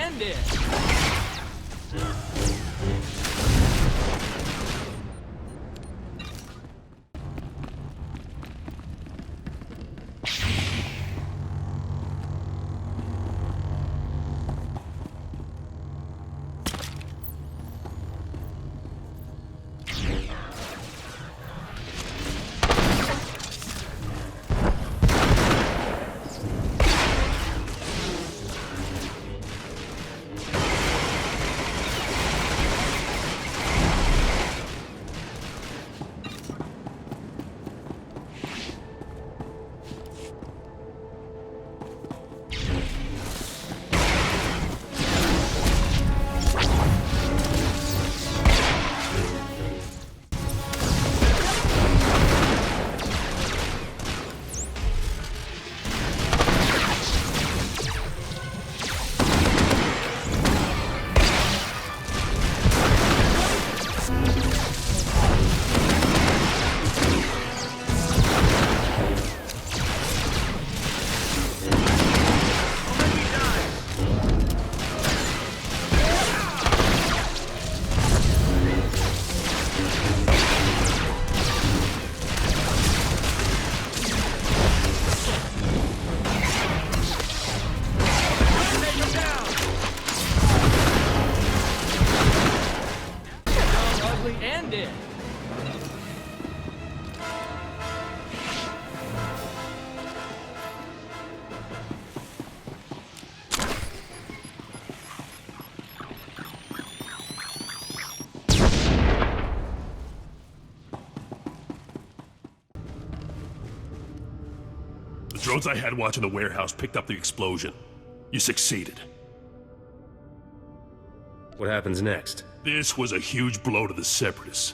ended. Ended. The drones I had watching the warehouse picked up the explosion. You succeeded. What happens next? This was a huge blow to the Separatists.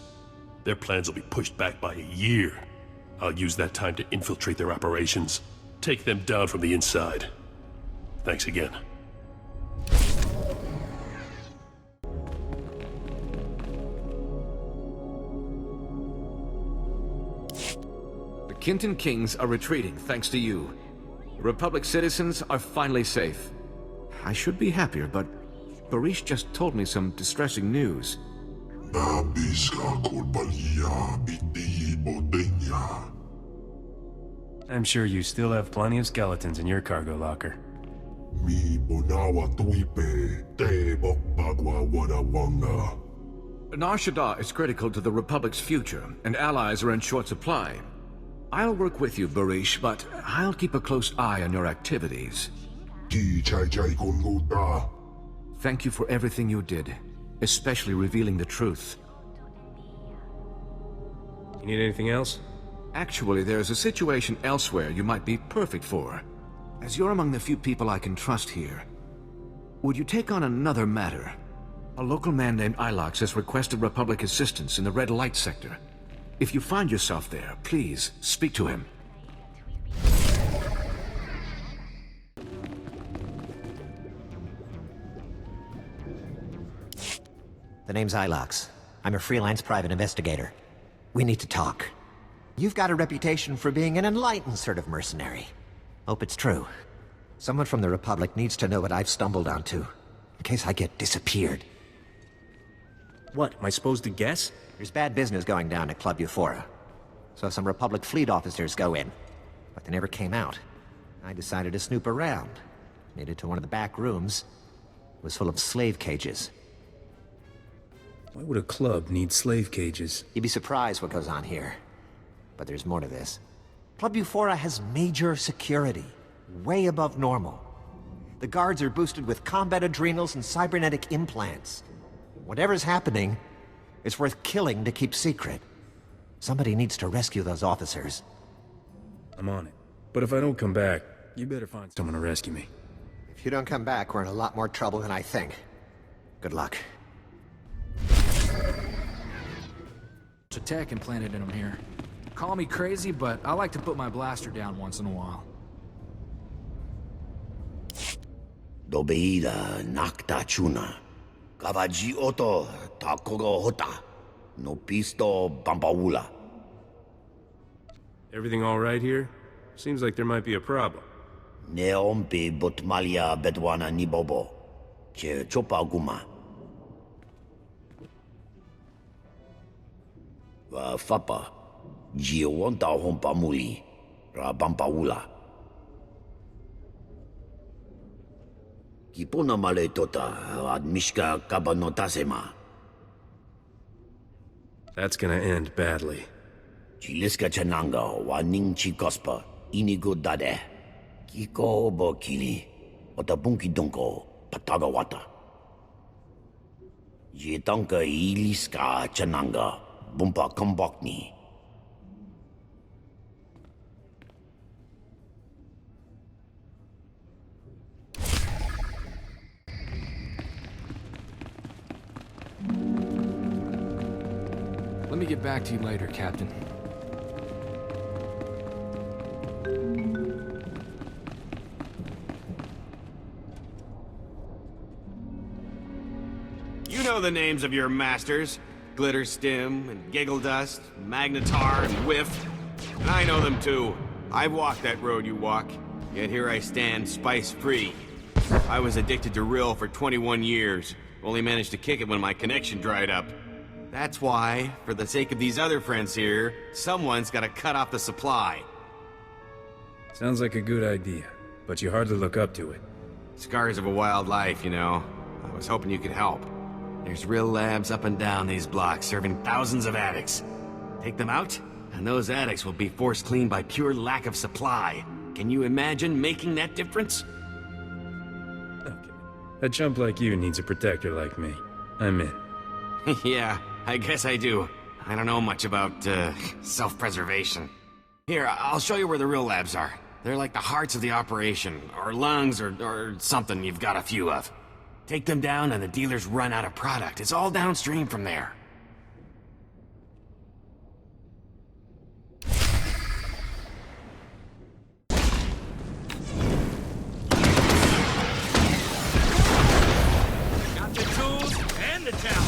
Their plans will be pushed back by a year. I'll use that time to infiltrate their operations, take them down from the inside. Thanks again. The Kintan Kings are retreating thanks to you. The Republic citizens are finally safe. I should be happier, but Barish just told me some distressing news. I'm sure you still have plenty of skeletons in your cargo locker. Nar Shaddaa is critical to the Republic's future, and allies are in short supply. I'll work with you, Barish, but I'll keep a close eye on your activities. Thank you for everything you did, especially revealing the truth. You need anything else? Actually, there's a situation elsewhere you might be perfect for. As you're among the few people I can trust here, would you take on another matter? A local man named Ilox has requested Republic assistance in the Red Light sector. If you find yourself there, please speak to him. The name's Ilox. I'm a freelance private investigator. We need to talk. You've got a reputation for being an enlightened sort of mercenary. Hope it's true. Someone from the Republic needs to know what I've stumbled onto, in case I get disappeared. What, am I supposed to guess? There's bad business going down at Club Euphora. So some Republic fleet officers go in, but they never came out. I decided to snoop around. Made it to one of the back rooms. It was full of slave cages. Why would a club need slave cages? You'd be surprised what goes on here. But there's more to this. Club Euphora has major security, way above normal. The guards are boosted with combat adrenals and cybernetic implants. Whatever's happening, it's worth killing to keep secret. Somebody needs to rescue those officers. I'm on it. But if I don't come back, you better find someone to rescue me. If you don't come back, we're in a lot more trouble than I think. Good luck. There's a tech implanted in him here. Call me crazy, but I like to put my blaster down once in a while. Dobeida nakta chuna. Kavaji oto takogo hota. No pisto bampaula. Everything all right here? Seems like there might be a problem. Neompe botmalia bedwana nibobo. che chopaguma. Va fapa, ji wonta hompa muli, ra bampaula. Kipona male tota ad mishka kabanotasema. That's gonna end badly. Chiliska chananga wa ning chikospa, inigo dade. Kiko obo kili, otabunki donko, pataga wata. Yetanka iliska chananga, bumpa kambokni. Let me get back to you later, Captain. You know the names of your masters. Glitter Stim, and Giggle Dust, Magnetar, and Whiff. And I know them too. I've walked that road you walk, yet here I stand, spice-free. I was addicted to Rill for 21 years. Only managed to kick it when my connection dried up. That's why, for the sake of these other friends here, someone's gotta cut off the supply. Sounds like a good idea, but you hardly look up to it. Scars of a wild life, you know. I was hoping you could help. There's Rill labs up and down these blocks, serving thousands of addicts. Take them out, and those addicts will be forced clean by pure lack of supply. Can you imagine making that difference? Okay. A chump like you needs a protector like me. I'm in. Yeah, I guess I do. I don't know much about, self-preservation. Here, I'll show you where the Rill labs are. They're like the hearts of the operation, or lungs, or something you've got a few of. Take them down and the dealers run out of product. It's all downstream from there. Got the tools and the talent.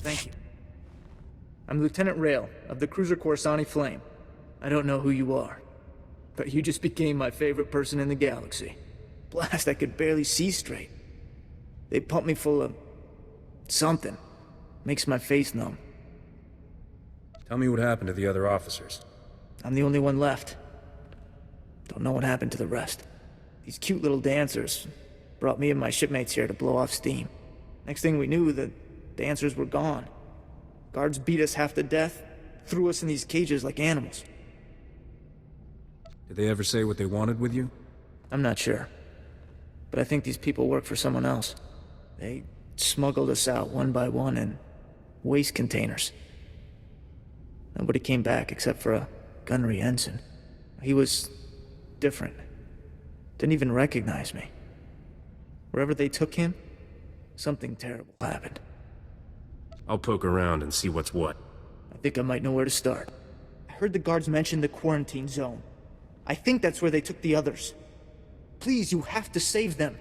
Thank you. I'm Lieutenant Rail of the cruiser Coruscant Flame. I don't know who you are, but you just became my favorite person in the galaxy. Blast, I could barely see straight. They pumped me full of... something. Makes my face numb. Tell me what happened to the other officers. I'm the only one left. Don't know what happened to the rest. These cute little dancers brought me and my shipmates here to blow off steam. Next thing we knew, the dancers were gone. Guards beat us half to death, threw us in these cages like animals. Did they ever say what they wanted with you? I'm not sure. But I think these people work for someone else. They smuggled us out one by one in waste containers. Nobody came back except for a gunnery ensign. He was different. Didn't even recognize me. Wherever they took him, something terrible happened. I'll poke around and see what's what. I think I might know where to start. I heard the guards mention the quarantine zone. I think that's where they took the others. Please, you have to save them.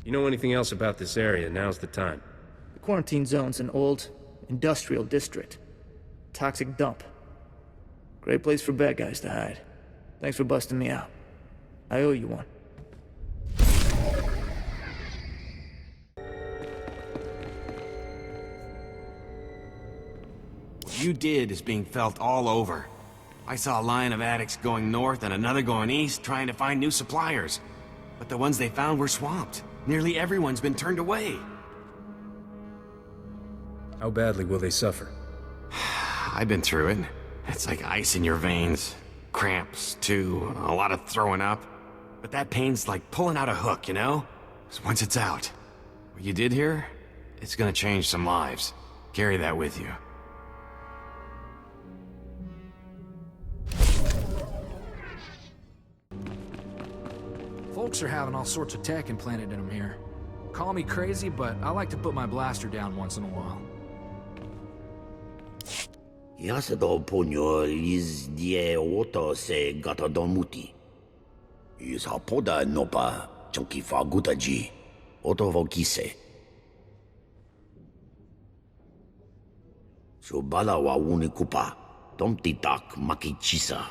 You know anything else about this area, now's the time. The quarantine zone's an old, industrial district. Toxic dump. Great place for bad guys to hide. Thanks for busting me out. I owe you one. What you did is being felt all over. I saw a line of addicts going north and another going east, trying to find new suppliers. But the ones they found were swamped. Nearly everyone's been turned away. How badly will they suffer? I've been through it. It's like ice in your veins. Cramps, too. A lot of throwing up. But that pain's like pulling out a hook, you know? 'Cause once it's out, what you did here, it's gonna change some lives. Carry that with you. Folks are having all sorts of tech implanted in them here. Call me crazy, but I like to put my blaster down once in a while. Yasedo ponyo is die oto se gata don muti. Is hapoda nopa chonki faguta ji. Oto vokise. So bala wa uni kupa. Tom titak makichisa.